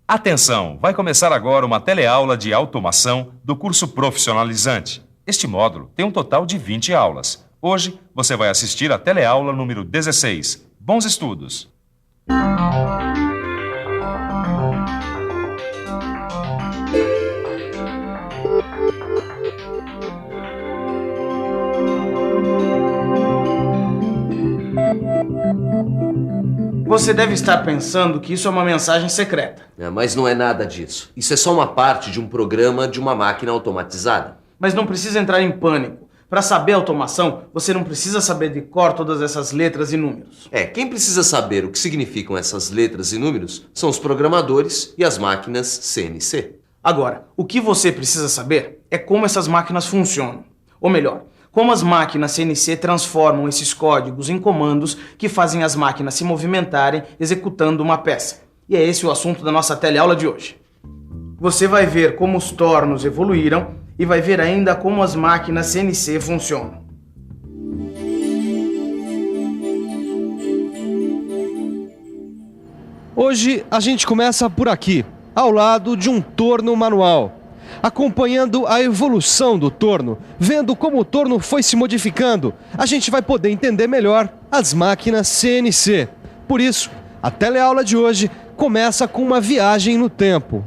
Atenção! Vai começar agora uma teleaula de automação do curso profissionalizante. Este módulo tem um total de 20 aulas. Hoje você vai assistir a teleaula número 16. Bons estudos! Você deve estar pensando que isso é uma mensagem secreta. Mas não é nada disso. Isso é só uma parte de um programa de uma máquina automatizada. Mas não precisa entrar em pânico. Para saber automação, você não precisa saber de cor todas essas letras e números. Quem precisa saber o que significam essas letras e números são os programadores e as máquinas CNC. Agora, o que você precisa saber é como essas máquinas funcionam. Ou melhor, como as máquinas CNC transformam esses códigos em comandos que fazem as máquinas se movimentarem executando uma peça. E é esse o assunto da nossa teleaula de hoje. Você vai ver como os tornos evoluíram e vai ver ainda como as máquinas CNC funcionam. Hoje a gente começa por aqui, ao lado de um torno manual. Acompanhando a evolução do torno, vendo como o torno foi se modificando, a gente vai poder entender melhor as máquinas CNC. Por isso, a teleaula de hoje começa com uma viagem no tempo.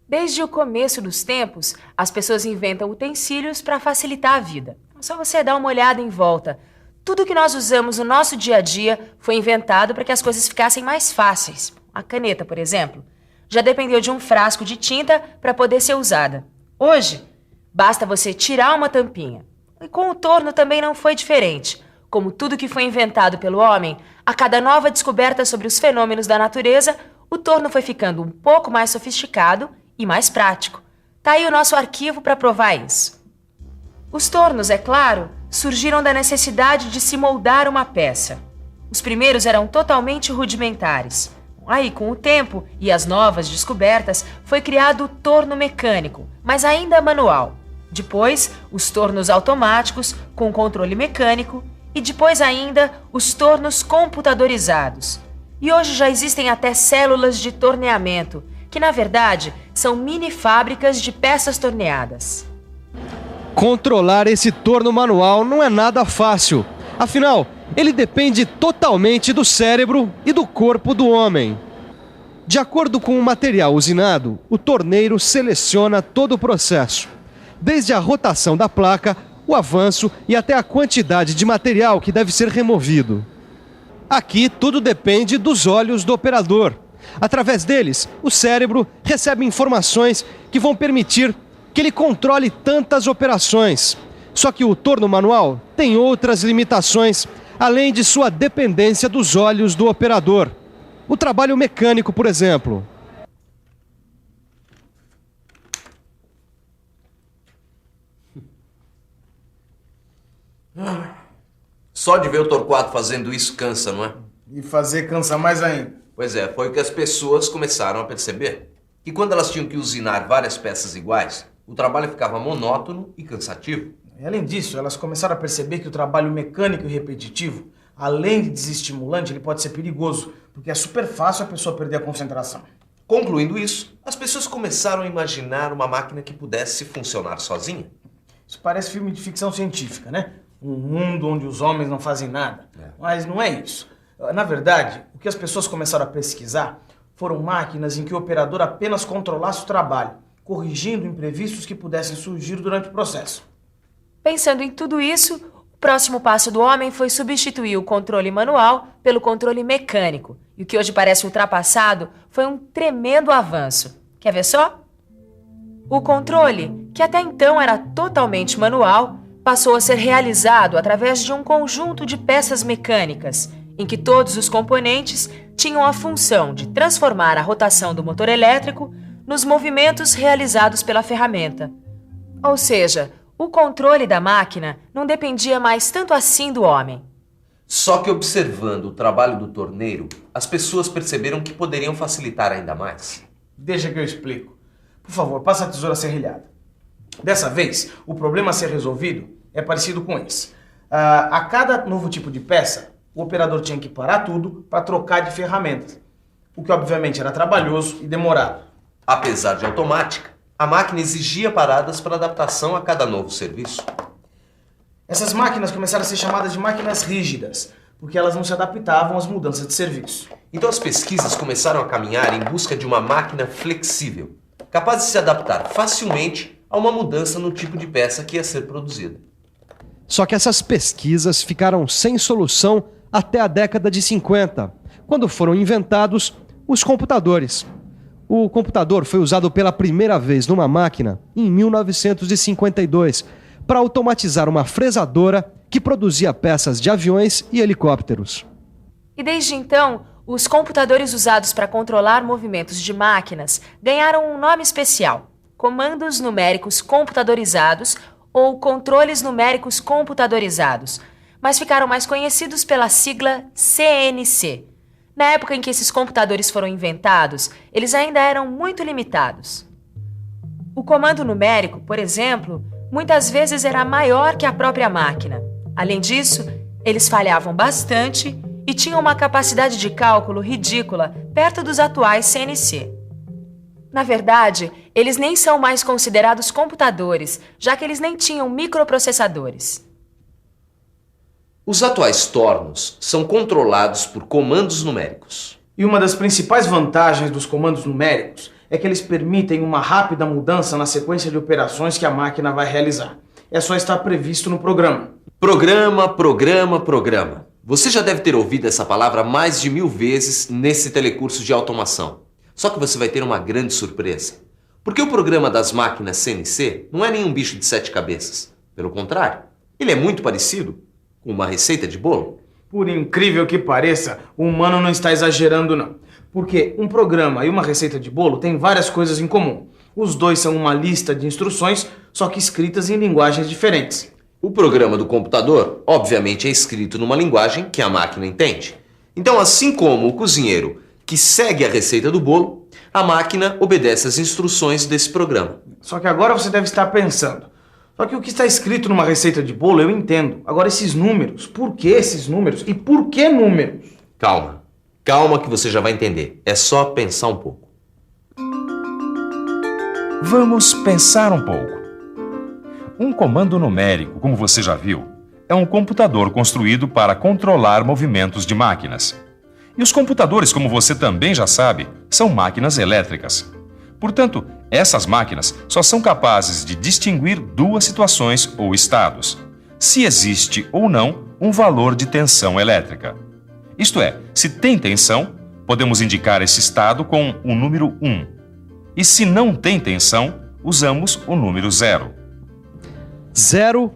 Desde o começo dos tempos, as pessoas inventam utensílios para facilitar a vida. É só você dar uma olhada em volta. Tudo que nós usamos no nosso dia a dia foi inventado para que as coisas ficassem mais fáceis. A caneta, por exemplo, já dependeu de um frasco de tinta para poder ser usada. Hoje, basta você tirar uma tampinha. E com o torno também não foi diferente. Como tudo que foi inventado pelo homem, a cada nova descoberta sobre os fenômenos da natureza, o torno foi ficando um pouco mais sofisticado e mais prático. Tá aí o nosso arquivo para provar isso. Os tornos, é claro, surgiram da necessidade de se moldar uma peça. Os primeiros eram totalmente rudimentares. Aí, com o tempo e as novas descobertas, foi criado o torno mecânico, mas ainda manual. Depois, os tornos automáticos, com controle mecânico, e depois ainda, os tornos computadorizados. E hoje já existem até células de torneamento, que na verdade são mini fábricas de peças torneadas. Controlar esse torno manual não é nada fácil. Afinal, ele depende totalmente do cérebro e do corpo do homem. De acordo com o material usinado, o torneiro seleciona todo o processo. Desde a rotação da placa, o avanço e até a quantidade de material que deve ser removido. Aqui tudo depende dos olhos do operador. Através deles, o cérebro recebe informações que vão permitir que ele controle tantas operações. Só que o torno manual tem outras limitações, além de sua dependência dos olhos do operador. O trabalho mecânico, por exemplo. Só de ver o Torquato fazendo isso cansa, não é? E fazer cansa mais ainda. Pois é, foi o que as pessoas começaram a perceber. Que quando elas tinham que usinar várias peças iguais, o trabalho ficava monótono e cansativo. E além disso, elas começaram a perceber que o trabalho mecânico e repetitivo, além de desestimulante, ele pode ser perigoso, porque é super fácil a pessoa perder a concentração. Concluindo isso, as pessoas começaram a imaginar uma máquina que pudesse funcionar sozinha. Isso parece filme de ficção científica, né? Um mundo onde os homens não fazem nada. Mas não é isso. Na verdade, o que as pessoas começaram a pesquisar foram máquinas em que o operador apenas controlasse o trabalho, corrigindo imprevistos que pudessem surgir durante o processo. Pensando em tudo isso, o próximo passo do homem foi substituir o controle manual pelo controle mecânico. E o que hoje parece ultrapassado foi um tremendo avanço. Quer ver só? O controle, que até então era totalmente manual, passou a ser realizado através de um conjunto de peças mecânicas, em que todos os componentes tinham a função de transformar a rotação do motor elétrico nos movimentos realizados pela ferramenta. Ou seja, o controle da máquina não dependia mais tanto assim do homem. Só que observando o trabalho do torneiro, as pessoas perceberam que poderiam facilitar ainda mais. Deixa que eu explico. Por favor, passa a tesoura serrilhada. Dessa vez, o problema a ser resolvido é parecido com esse. A cada novo tipo de peça, o operador tinha que parar tudo para trocar de ferramentas, o que obviamente era trabalhoso e demorado. Apesar de automática, a máquina exigia paradas para adaptação a cada novo serviço. Essas máquinas começaram a ser chamadas de máquinas rígidas, porque elas não se adaptavam às mudanças de serviço. Então as pesquisas começaram a caminhar em busca de uma máquina flexível, capaz de se adaptar facilmente a uma mudança no tipo de peça que ia ser produzida. Só que essas pesquisas ficaram sem solução até a década de 50, quando foram inventados os computadores. O computador foi usado pela primeira vez numa máquina em 1952 para automatizar uma fresadora que produzia peças de aviões e helicópteros. E desde então, os computadores usados para controlar movimentos de máquinas ganharam um nome especial: comandos numéricos computadorizados ou controles numéricos computadorizados, mas ficaram mais conhecidos pela sigla CNC. Na época em que esses computadores foram inventados, eles ainda eram muito limitados. O comando numérico, por exemplo, muitas vezes era maior que a própria máquina. Além disso, eles falhavam bastante e tinham uma capacidade de cálculo ridícula perto dos atuais CNC. Na verdade, eles nem são mais considerados computadores, já que eles nem tinham microprocessadores. Os atuais tornos são controlados por comandos numéricos. E uma das principais vantagens dos comandos numéricos é que eles permitem uma rápida mudança na sequência de operações que a máquina vai realizar. É só estar previsto no programa. Programa. Você já deve ter ouvido essa palavra mais de 1000 vezes nesse telecurso de automação. Só que você vai ter uma grande surpresa. Porque o programa das máquinas CNC não é nenhum bicho de 7 cabeças. Pelo contrário, ele é muito parecido com uma receita de bolo. Por incrível que pareça, o humano não está exagerando não. Porque um programa e uma receita de bolo têm várias coisas em comum. Os dois são uma lista de instruções, só que escritas em linguagens diferentes. O programa do computador, obviamente, é escrito numa linguagem que a máquina entende. Então, assim como o cozinheiro que segue a receita do bolo, a máquina obedece às instruções desse programa. Só que agora você deve estar pensando: só que o que está escrito numa receita de bolo eu entendo. Agora esses números, por que esses números? E por que números? Calma que você já vai entender. É só pensar um pouco. Vamos pensar um pouco. Um comando numérico, como você já viu, é um computador construído para controlar movimentos de máquinas. E os computadores, como você também já sabe, são máquinas elétricas. Portanto, essas máquinas só são capazes de distinguir duas situações ou estados: se existe ou não um valor de tensão elétrica. Isto é, se tem tensão, podemos indicar esse estado com o número 1. E se não tem tensão, usamos o número 0. 0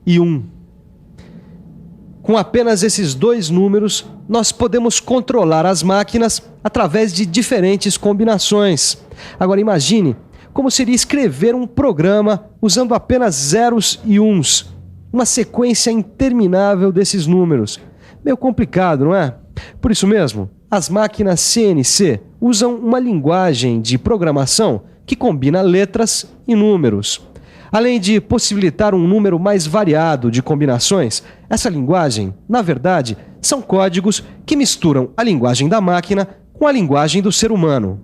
e 1. Com apenas esses dois números, nós podemos controlar as máquinas através de diferentes combinações. Agora imagine como seria escrever um programa usando apenas zeros e uns. Uma sequência interminável desses números. Meio complicado, não é? Por isso mesmo, as máquinas CNC usam uma linguagem de programação que combina letras e números. Além de possibilitar um número mais variado de combinações, essa linguagem, na verdade, são códigos que misturam a linguagem da máquina com a linguagem do ser humano.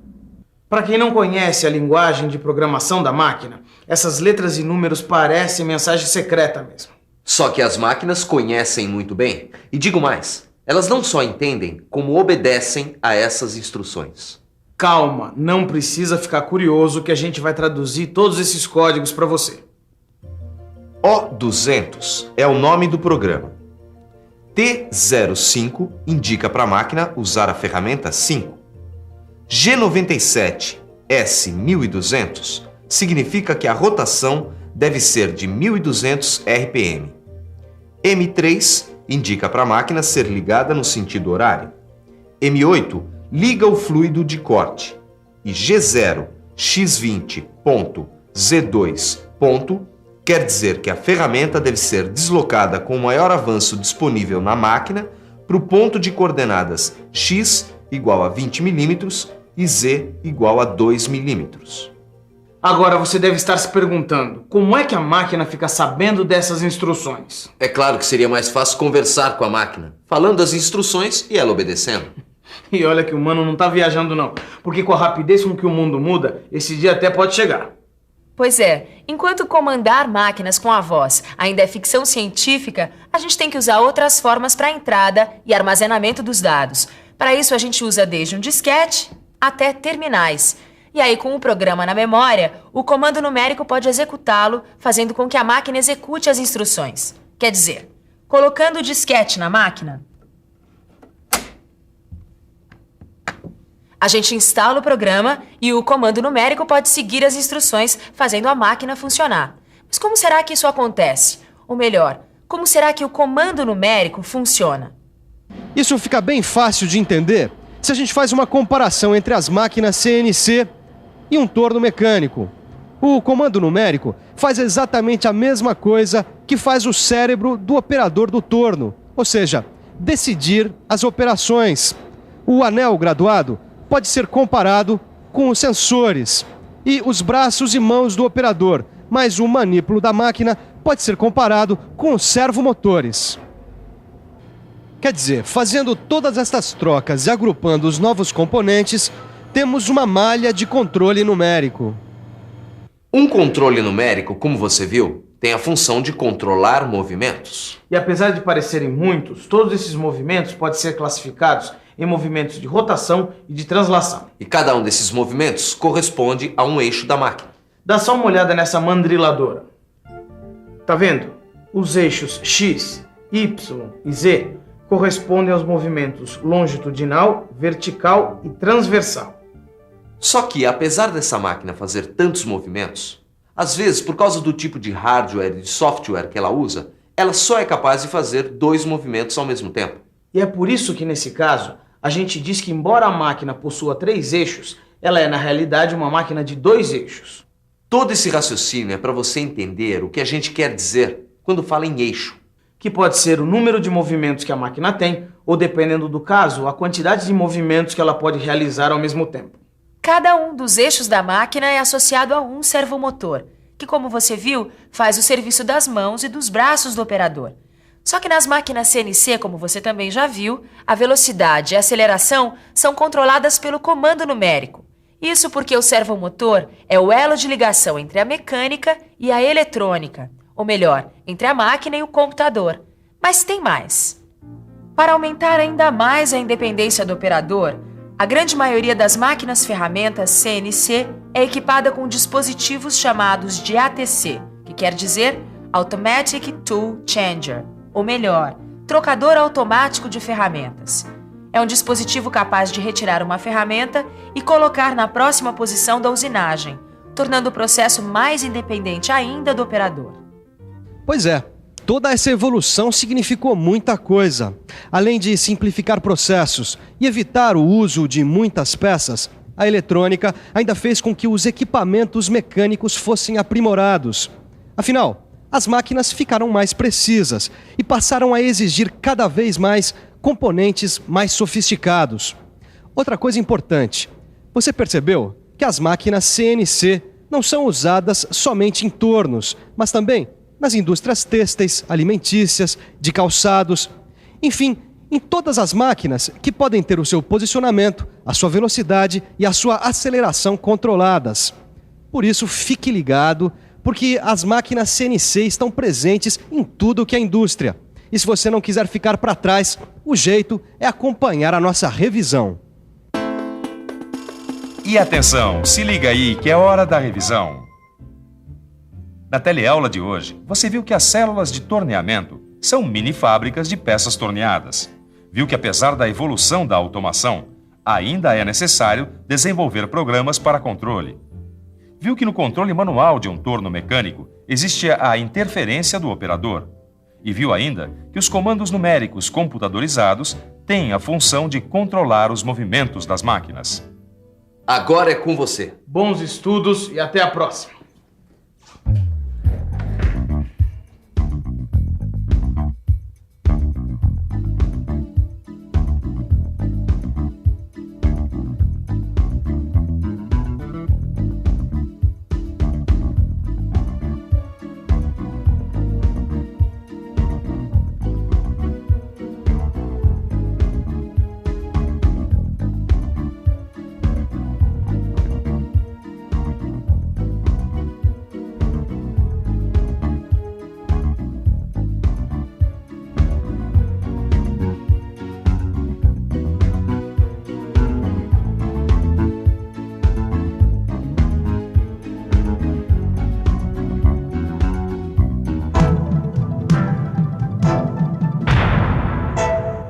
Para quem não conhece a linguagem de programação da máquina, essas letras e números parecem mensagem secreta mesmo. Só que as máquinas conhecem muito bem. E digo mais, elas não só entendem, como obedecem a essas instruções. Calma, não precisa ficar curioso que a gente vai traduzir todos esses códigos para você. O200 é o nome do programa. T05 indica para a máquina usar a ferramenta 5. G97 S1200 significa que a rotação deve ser de 1200 RPM. M3 indica para a máquina ser ligada no sentido horário. M8 liga o fluido de corte. E G0 X20.Z2. Quer dizer que a ferramenta deve ser deslocada com o maior avanço disponível na máquina para o ponto de coordenadas X igual a 20 mm e Z igual a 2 mm. Agora você deve estar se perguntando, como é que a máquina fica sabendo dessas instruções? É claro que seria mais fácil conversar com a máquina, falando as instruções e ela obedecendo. E olha que o mano não tá viajando não, porque com a rapidez com que o mundo muda, esse dia até pode chegar. Pois é, enquanto comandar máquinas com a voz ainda é ficção científica, a gente tem que usar outras formas para entrada e armazenamento dos dados. Para isso a gente usa desde um disquete até terminais. E aí, com o programa na memória, o comando numérico pode executá-lo, fazendo com que a máquina execute as instruções. Quer dizer, colocando o disquete na máquina, a gente instala o programa e o comando numérico pode seguir as instruções, fazendo a máquina funcionar. Mas como será que isso acontece? Ou melhor, como será que o comando numérico funciona? Isso fica bem fácil de entender se a gente faz uma comparação entre as máquinas CNC e um torno mecânico. O comando numérico faz exatamente a mesma coisa que faz o cérebro do operador do torno, ou seja, decidir as operações. O anel graduado pode ser comparado com os sensores e os braços e mãos do operador, mas o manípulo da máquina pode ser comparado com os servomotores. Quer dizer, fazendo todas estas trocas e agrupando os novos componentes, temos uma malha de controle numérico. Um controle numérico, como você viu, tem a função de controlar movimentos. E apesar de parecerem muitos, todos esses movimentos podem ser classificados em movimentos de rotação e de translação. E cada um desses movimentos corresponde a um eixo da máquina. Dá só uma olhada nessa mandriladora. Tá vendo? Os eixos X, Y e Z correspondem aos movimentos longitudinal, vertical e transversal. Só que, apesar dessa máquina fazer tantos movimentos, às vezes, por causa do tipo de hardware e de software que ela usa, ela só é capaz de fazer 2 movimentos ao mesmo tempo. E é por isso que, nesse caso, a gente diz que, embora a máquina possua 3 eixos, ela é, na realidade, uma máquina de 2 eixos. Todo esse raciocínio é para você entender o que a gente quer dizer quando fala em eixo. Que pode ser o número de movimentos que a máquina tem, ou, dependendo do caso, a quantidade de movimentos que ela pode realizar ao mesmo tempo. Cada um dos eixos da máquina é associado a um servomotor, que, como você viu, faz o serviço das mãos e dos braços do operador. Só que nas máquinas CNC, como você também já viu, a velocidade e a aceleração são controladas pelo comando numérico. Isso porque o servomotor é o elo de ligação entre a mecânica e a eletrônica, ou melhor, entre a máquina e o computador. Mas tem mais. Para aumentar ainda mais a independência do operador, a grande maioria das máquinas-ferramentas CNC é equipada com dispositivos chamados de ATC, que quer dizer Automatic Tool Changer, ou melhor, trocador automático de ferramentas. É um dispositivo capaz de retirar uma ferramenta e colocar na próxima posição da usinagem, tornando o processo mais independente ainda do operador. Pois é, toda essa evolução significou muita coisa. Além de simplificar processos e evitar o uso de muitas peças, a eletrônica ainda fez com que os equipamentos mecânicos fossem aprimorados. Afinal, as máquinas ficaram mais precisas e passaram a exigir cada vez mais componentes mais sofisticados. Outra coisa importante, você percebeu que as máquinas CNC não são usadas somente em tornos, mas também nas indústrias têxteis, alimentícias, de calçados, enfim, em todas as máquinas que podem ter o seu posicionamento, a sua velocidade e a sua aceleração controladas. Por isso, fique ligado, porque as máquinas CNC estão presentes em tudo que é indústria. E se você não quiser ficar para trás, o jeito é acompanhar a nossa revisão. E atenção, se liga aí que é hora da revisão. Na teleaula de hoje, você viu que as células de torneamento são mini fábricas de peças torneadas. Viu que apesar da evolução da automação, ainda é necessário desenvolver programas para controle. Viu que no controle manual de um torno mecânico existe a interferência do operador. E viu ainda que os comandos numéricos computadorizados têm a função de controlar os movimentos das máquinas. Agora é com você. Bons estudos e até a próxima.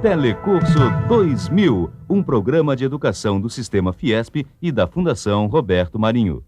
Telecurso 2000, um programa de educação do Sistema Fiesp e da Fundação Roberto Marinho.